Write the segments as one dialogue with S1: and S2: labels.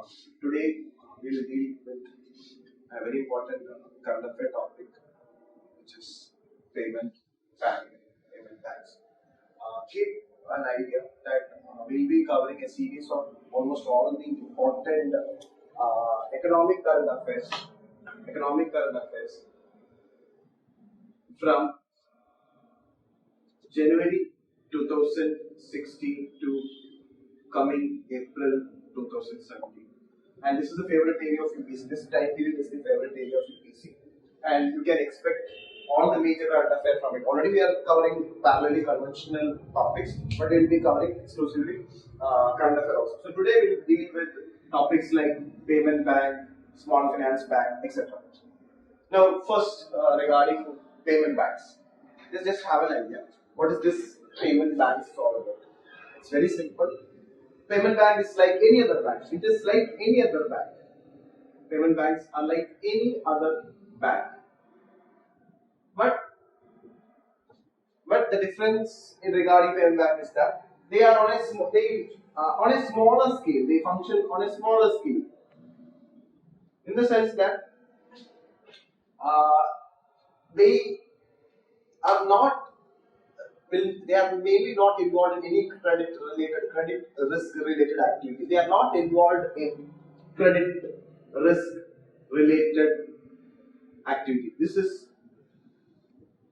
S1: Today we will deal with a very important current affair topic, which is payment bank, payment banks. Keep an idea that we'll be covering a series of almost all the important economic current affairs from January 2016 to coming April 2017. And this is the favorite area of UPSC. This time period is the favorite area of UPSC. And you can expect all the major current affairs from it. Already we are covering parallelly conventional topics, but we will be covering exclusively current affairs also. So today we will deal with topics like payment bank, small finance bank, etc. Now first regarding payment banks. Let's just have an idea. What is this payment banks all about? It's very simple. Payment bank is like any other bank. It is like any other bank. Payment banks are like any other bank. But the difference in regarding payment bank is that they are on a smaller scale. They function on a smaller scale. In the sense that they are mainly not involved in any credit risk related activity. They are not involved in credit risk related activity. This is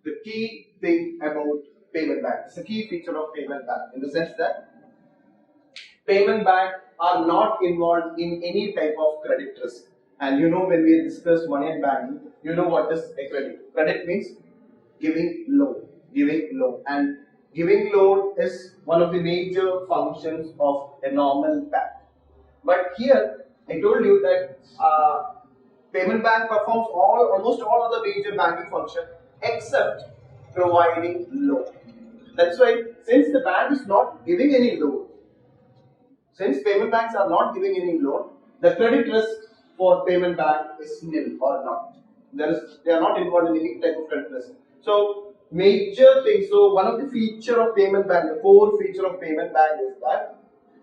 S1: the key thing about payment bank. It's a key feature of payment bank in the sense that payment bank are not involved in any type of credit risk. And you know, when we discuss money and banking, you know what is a credit. Credit means giving loan. And giving loan is one of the major functions of a normal bank. But here I told you that payment bank performs almost all other major banking functions except providing loan. That's why, since the bank is not giving any loan, since payment banks are not giving any loan, the credit risk for payment bank is nil or not. They are not involved in any type of credit risk. So major thing. So one of the feature of payment bank, the core feature of payment bank is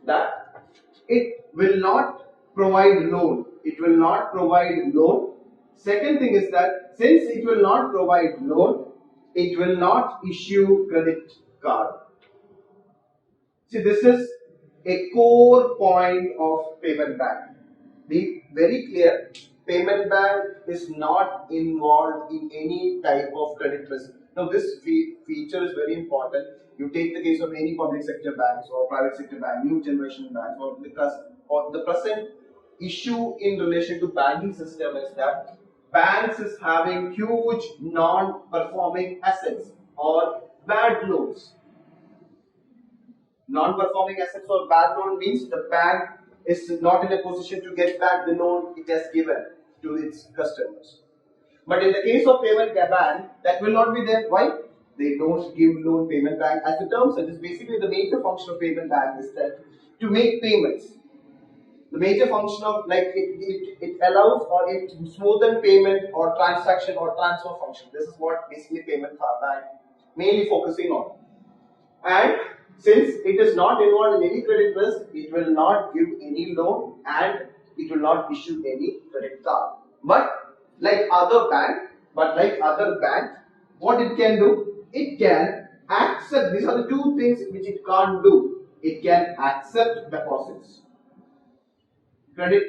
S1: that it will not provide loan. It will not provide loan. Second thing is that since it will not provide loan, it will not issue credit card. See, this is a core point of payment bank. Be very clear. Payment bank is not involved in any type of credit risk. Now this feature is very important. You take the case of any public sector banks or private sector bank, new generation banks, or the present issue in relation to banking system is that banks is having huge non-performing assets or bad loans. Non-performing assets or bad loan means the bank is not in a position to get back the loan it has given to its customers. But in the case of payment bank, that will not be there. Why? They don't give loan. Payment bank, as the term says, is basically the major function of payment bank is that to make payments. The major function of it allows or it smoothen payment or transaction or transfer function. This is what basically payment bank mainly focusing on. And since it is not involved in any credit risk, it will not give any loan and it will not issue any credit card. But like other bank, what it can do? It can accept. These are the two things which it can't do. It can accept deposits. Credit,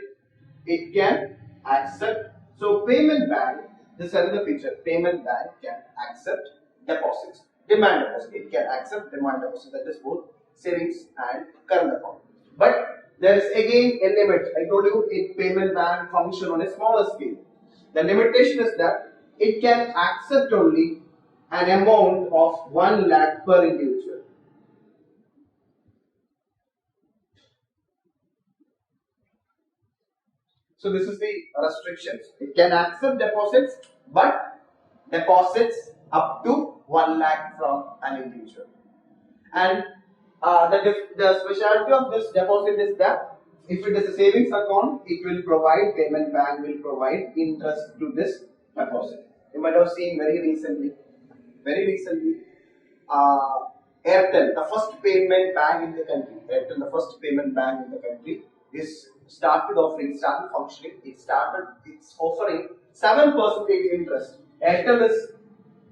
S1: it can accept. So payment bank, this is another feature. Payment bank can accept deposits. Demand deposit. It can accept demand deposit. That is both savings and current account. But there is again a limit. I told you payment bank function on a smaller scale. The limitation is that it can accept only an amount of 1 lakh per individual. So this is the restrictions. It can accept deposits, but deposits up to 1 lakh from an individual. And the specialty of this deposit is that if it is a savings account, it will provide, payment bank will provide interest to this deposit. You might have seen very recently, Airtel, the first payment bank in the country. is started offering, started functioning, it's offering 7% interest. Airtel is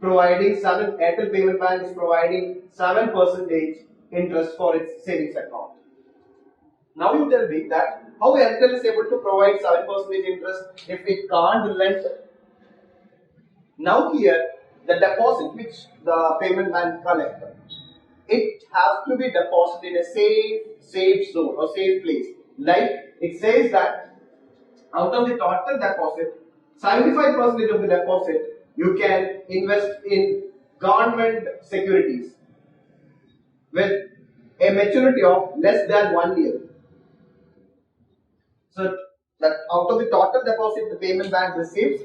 S1: providing Airtel Payment Bank is providing 7% interest for its savings account. Now you tell me that how Airtel is able to provide 7% interest if it can't lend. Now here the deposit which the payment bank collects, it has to be deposited in a safe zone or safe place. Like it says that out of the total deposit, 75% of the deposit you can invest in government securities with a maturity of less than 1 year. So that out of the total deposit the payment bank receives,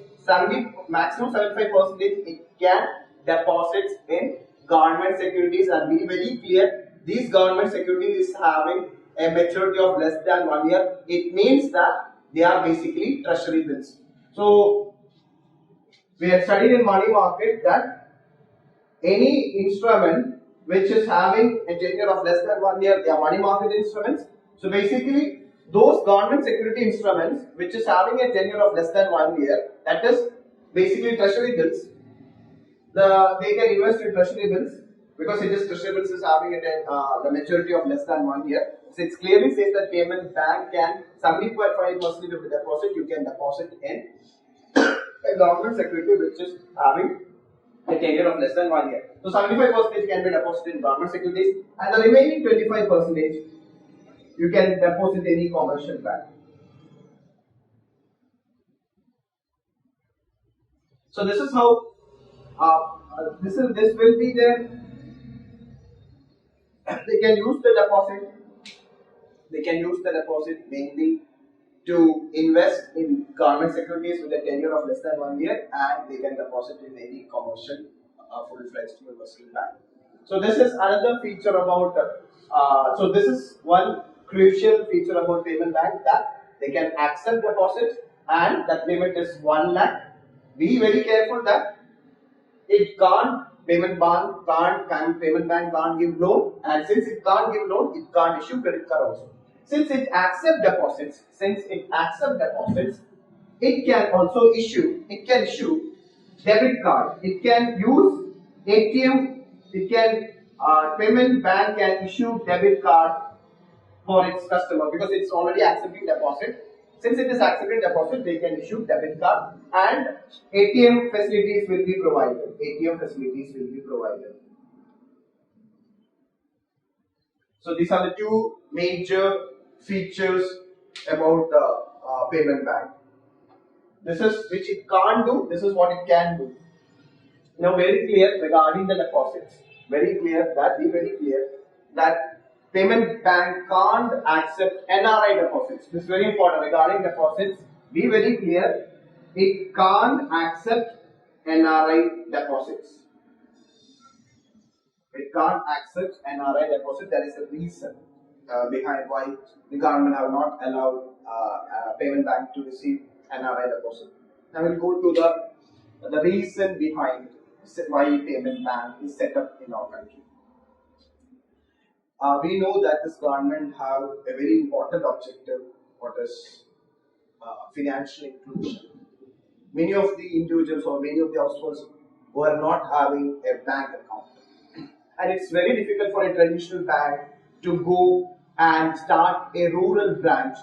S1: maximum 75% it can deposit in government securities, and be very clear, these government securities is having a maturity of less than 1 year. It means that they are basically treasury bills. So we have studied in money market that any instrument which is having a tenure of less than 1 year, they are money market instruments. So basically those government security instruments which is having a tenure of less than 1 year, that is basically treasury bills, they can invest in treasury bills because it is treasury bills is having the maturity of less than 1 year. So it clearly says that payment bank can 75% of the deposit you can deposit in a government security which is having a tenure of less than 1 year. So 75% can be deposited in government securities, and the remaining 25% you can deposit any commercial bank. So this is how this will be there. They can use the deposit. They can use the deposit mainly to invest in government securities with a tenure of less than 1 year, and they can deposit in any commercial full-fledged universal bank. So this is another feature about. So this is one crucial feature about payment bank, that they can accept deposits and that limit is 1 lakh. Be very careful that it can't payment bank can't give loan, and since it can't give loan, it can't issue credit card also. Since it accepts deposits, it can also issue. It can issue debit card. It can use ATM. It can payment bank can issue debit card for its customer because it's already accepting deposit. Since it is accepting deposit, they can issue debit card, and ATM facilities will be provided. So these are the two major features about the payment bank. This is which it can't do. This is what it can do. Now, very clear regarding the deposits. Be very clear that payment bank can't accept NRI deposits. This is very important regarding deposits. Be very clear. It can't accept NRI deposits. It can't accept NRI deposit. There is a reason behind why the government have not allowed payment bank to receive NRI deposit. Now we'll go to the reason behind why payment bank is set up in our country. We know that this government have a very important objective, what is financial inclusion. Many of the individuals or many of the households who are not having a bank account, and it's very difficult for a traditional bank to go and start a rural branch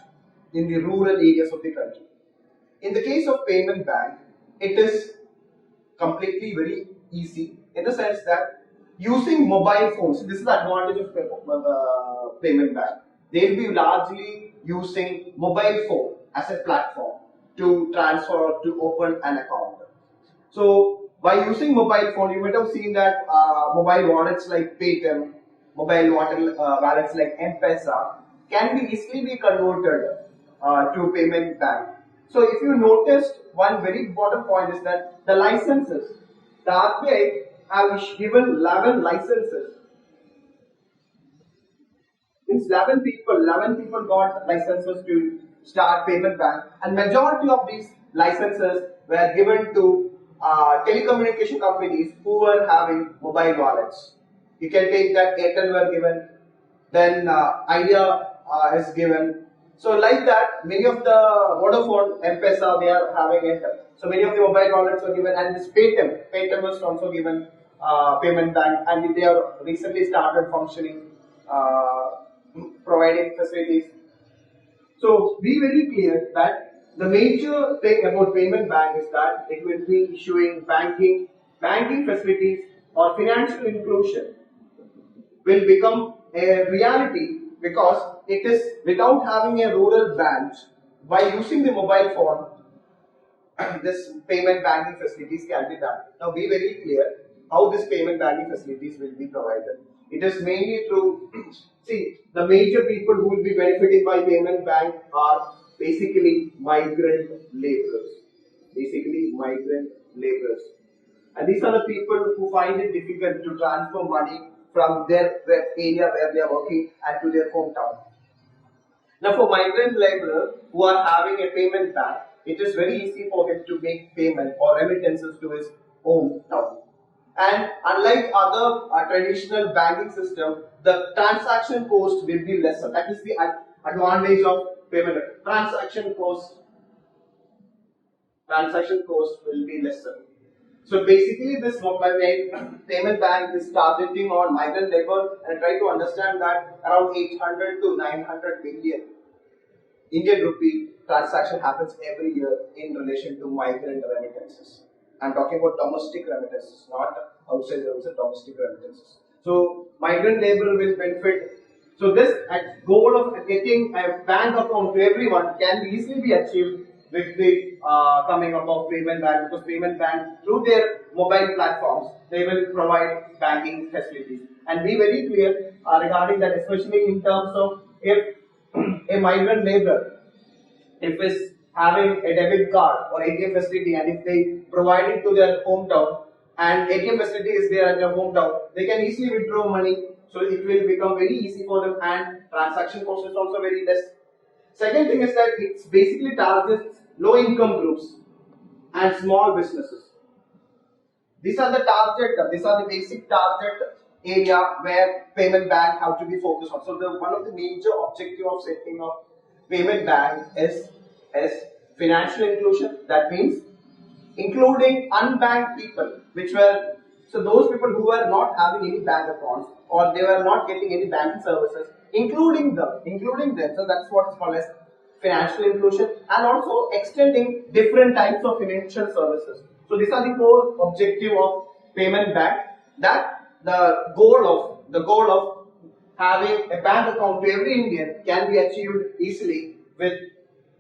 S1: in the rural areas of the country. In the case of payment bank, it is completely very easy in the sense that using mobile phones, this is the advantage of payment bank. They will be largely using mobile phone as a platform to transfer or to open an account. So by using mobile phone, you might have seen that mobile wallets like Paytm, mobile wallets like M-Pesa can be easily converted to payment bank. So if you noticed, one very important point is that the licenses, the RBI have given 11 licenses. Means 11 people got licenses to start payment bank, and majority of these licenses were given to telecommunication companies who were having mobile wallets. You can take that Airtel were given, then Idea is given, So like that, many of the Vodafone, M-Pesa, they are having it. So many of the mobile wallets were given, and this Paytm was also given payment bank, and they have recently started functioning, providing facilities. So be very clear that the major thing about payment bank is that it will be issuing banking facilities or financial inclusion will become a reality because it is without having a rural branch. By using the mobile phone, this payment banking facilities can be done. Now be very clear how this payment banking facilities will be provided. It is mainly through, see, the major people who will be benefiting by payment bank are basically migrant laborers. Basically migrant laborers. And these are the people who find it difficult to transfer money from their area where they are working and to their hometown. Now for migrant laborer who are having a payment bank, it is very easy for him to make payment or remittances to his hometown. And unlike other traditional banking system, the transaction cost will be lesser. That is the advantage of payment. Transaction cost will be lesser. So basically this payment bank is targeting on migrant labor, and try to understand that around 800 to 900 billion Indian rupee transaction happens every year in relation to migrant remittances. I'm talking about domestic remittances, not outside remittances, domestic remittances. So migrant labor will benefit. So this goal of getting a bank account to everyone can easily be achieved with the coming up of payment bank, because payment bank through their mobile platforms they will provide banking facilities. And be very clear regarding that, especially in terms of if a migrant laborer, if is having a debit card or ATM facility, and if they provide it to their hometown and ATM facility is there at their hometown, they can easily withdraw money. So it will become very easy for them, and transaction cost is also very less. Second thing is that it basically targets low income groups and small businesses. These are the basic target area where payment bank have to be focused on. So one of the major objective of setting up payment bank is financial inclusion. That means including unbanked people, so those people who were not having any bank accounts or they were not getting any banking services, including them. So that's what is called as financial inclusion, and also extending different types of financial services. So these are the core objective of payment bank. That the goal of having a bank account to every Indian can be achieved easily with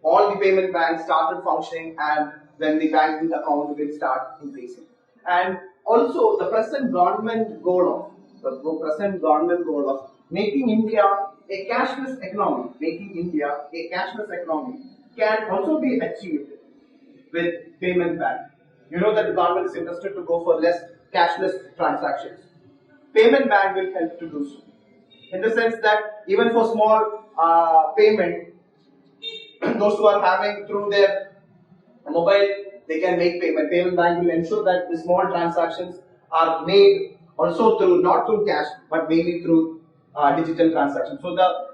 S1: all the payment banks started functioning, and then the banking account will start increasing. And also the present government goal of making India a cashless economy, can also be achieved with payment bank. You know that the government is interested to go for less cashless transactions. Payment bank will help to do so. In the sense that even for small payment, those who are having through their mobile, they can make payment. Payment bank will ensure that the small transactions are made also not through cash, but mainly through digital transactions. So the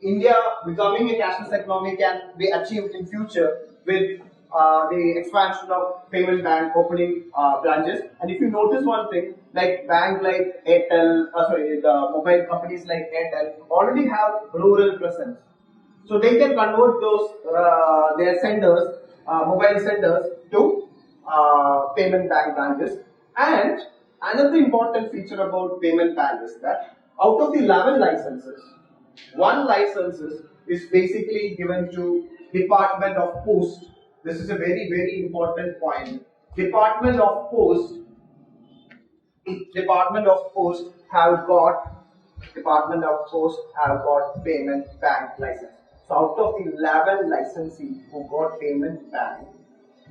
S1: India becoming a cashless economy can be achieved in future with the expansion of payment bank opening branches. And if you notice one thing, like bank like Airtel, the mobile companies like Airtel already have rural presence. So they can convert those their senders, mobile senders to payment bank branches. And another important feature about payment bank is that out of the 11 licenses, one license is basically given to Department of Post. This is a very, very important point. Department of Post have got payment bank license. So out of the 11 licensees who got payment bank,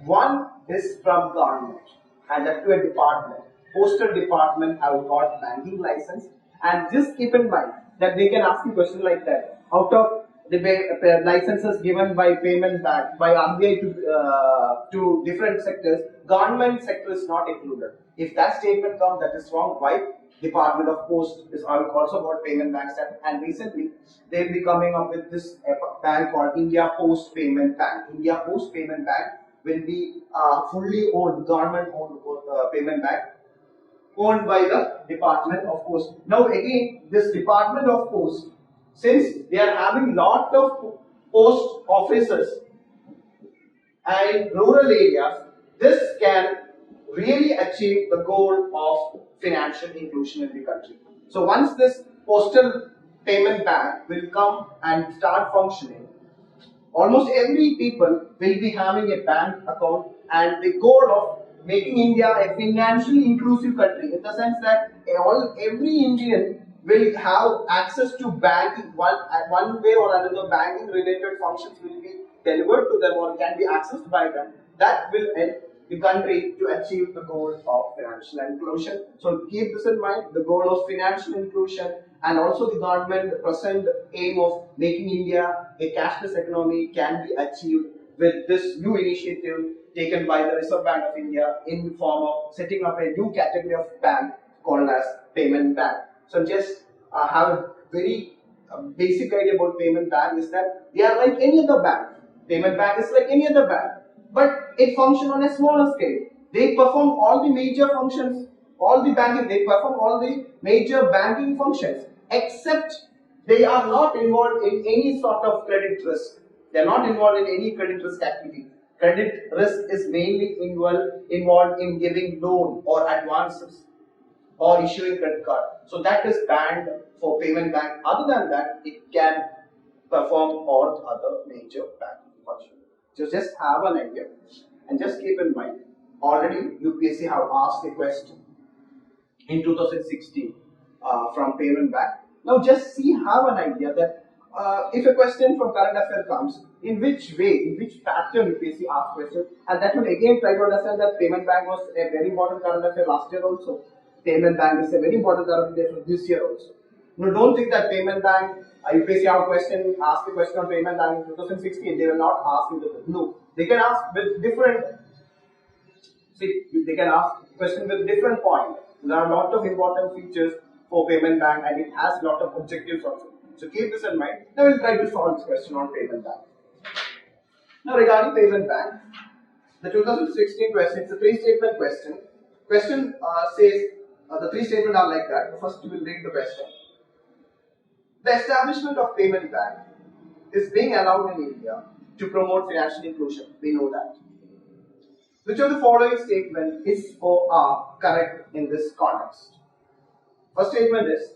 S1: one is from government, and that to a department. Postal department have got banking license. And just keep in mind that they can ask you question like that. Out of the licenses given by payment bank by RBI to different sectors, government sector is not included. If that statement comes, that is wrong. Why? Department of Post is also got payment bank status, and recently they will be coming up with this bank called India Post Payment Bank. India Post Payment Bank will be fully owned, government-owned payment bank, owned by the Department of Post. Now again, this Department of Post, since they are having lot of post offices and rural areas, this can really achieve the goal of financial inclusion in the country. So once this postal payment bank will come and start functioning, almost every people will be having a bank account, and the goal of making India a financially inclusive country, in the sense that every Indian will have access to banking, one way or another. Banking related functions will be delivered to them or can be accessed by them. That will help the country to achieve the goal of financial inclusion. So keep this in mind, the goal of financial inclusion, and also the government present aim of making India a cashless economy can be achieved with this new initiative taken by the Reserve Bank of India in the form of setting up a new category of bank called as payment bank. So just have a very basic idea about payment bank is that they are like any other bank. Payment bank is like any other bank, but it functions on a smaller scale. They perform all the major functions, they perform all the major banking functions, except they are not involved in any sort of credit risk. They are not involved in any credit risk activity. Credit risk is mainly involved in giving loan or advances or issuing credit card. So that is banned for payment bank. Other than that, it can perform all other major banking functions. So just have an idea and just keep in mind, already UPSC have asked a question in 2016 from payment bank. Now just have an idea that if a question from current affair comes, in which pattern UPSC asks question, and that will again try to understand that payment bank was a very important current affair last year also. Payment bank is a very important current affair this year also. No, don't think that payment bank, UPSC asked a question on payment bank in 2016, they will not ask in the, no. They can ask with different, they can ask question with different points. There are a lot of important features for payment bank and it has a lot of objectives also. So keep this in mind. Now we'll try to solve this question on payment bank. Now regarding payment bank, the 2016 question, it's a three-statement question. Question says, the three statements are like that. First we will read the question. The establishment of payment bank is being allowed in India to promote financial inclusion. We know that. Which of the following statement is or are correct in this context? First statement is,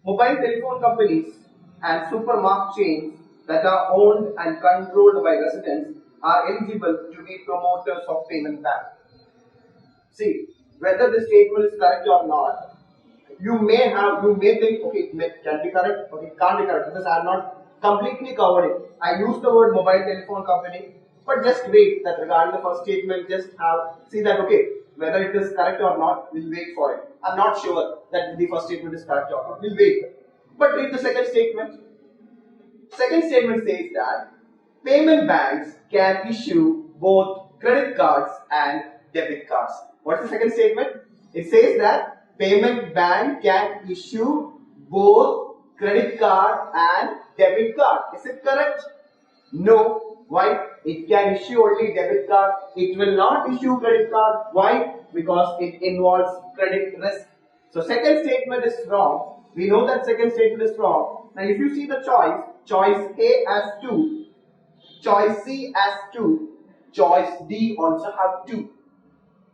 S1: mobile telephone companies and supermarket chains that are owned and controlled by residents are eligible to be promoters of payment bank. See, whether the statement is correct or not, you may think, okay, it can be correct, okay, it can't be correct, because I have not completely covered it. I used the word mobile telephone company, but just wait that regarding the first statement, just see that, okay, whether it is correct or not, we'll wait for it. I'm not sure that the first statement is correct or not, we'll wait. But read the second statement. Second statement says that payment banks can issue both credit cards and debit cards. What's the second statement? It says that payment bank can issue both credit card and debit card. Is it correct? No. Why? It can issue only debit card. It will not issue credit card. Why? Because it involves credit risk. So second statement is wrong. We know that second statement is wrong. Now if you see the choice A as 2, choice C as 2, choice D also have 2.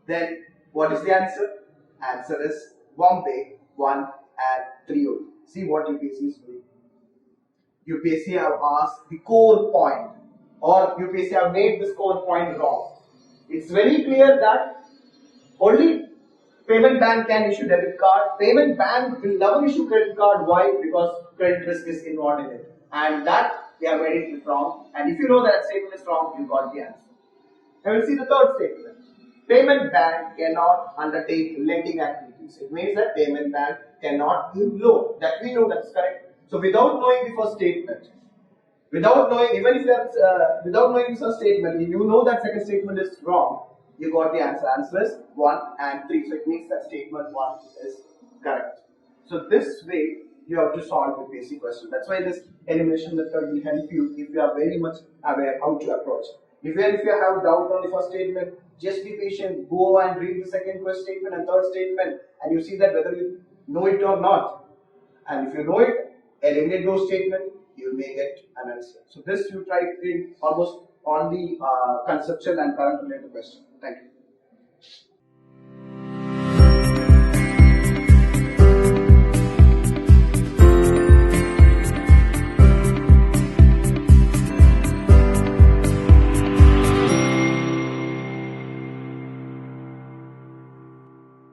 S1: Then what is the answer? Answer is Bombay, 1 and 3 only. See what UPSC is doing. UPSC have asked the core point, or UPSC have made this core point wrong. It's very clear that only payment bank can issue debit card. Payment bank will never issue credit card. Why? Because credit risk is involved in it. And that they have made it wrong. And if you know that statement is wrong, you got the answer. Now we'll see the third statement. Payment bank cannot undertake lending activities. It means that payment bank cannot give loan. That we know that's correct. So without knowing the first statement, without knowing the first statement, if you know that second statement is wrong, you got the answer. Answer is 1 and 3. So it means that statement 1 is correct. So this way you have to solve the basic question. That's why this elimination method will help you if you are very much aware how to approach. Even if you have doubt on the first statement, just be patient. Go and read the second question statement and third statement, and you see that whether you know it or not. And if you know it, eliminate those statements, you may get an answer. So this you try to read almost on the conceptual and current related question. Thank you.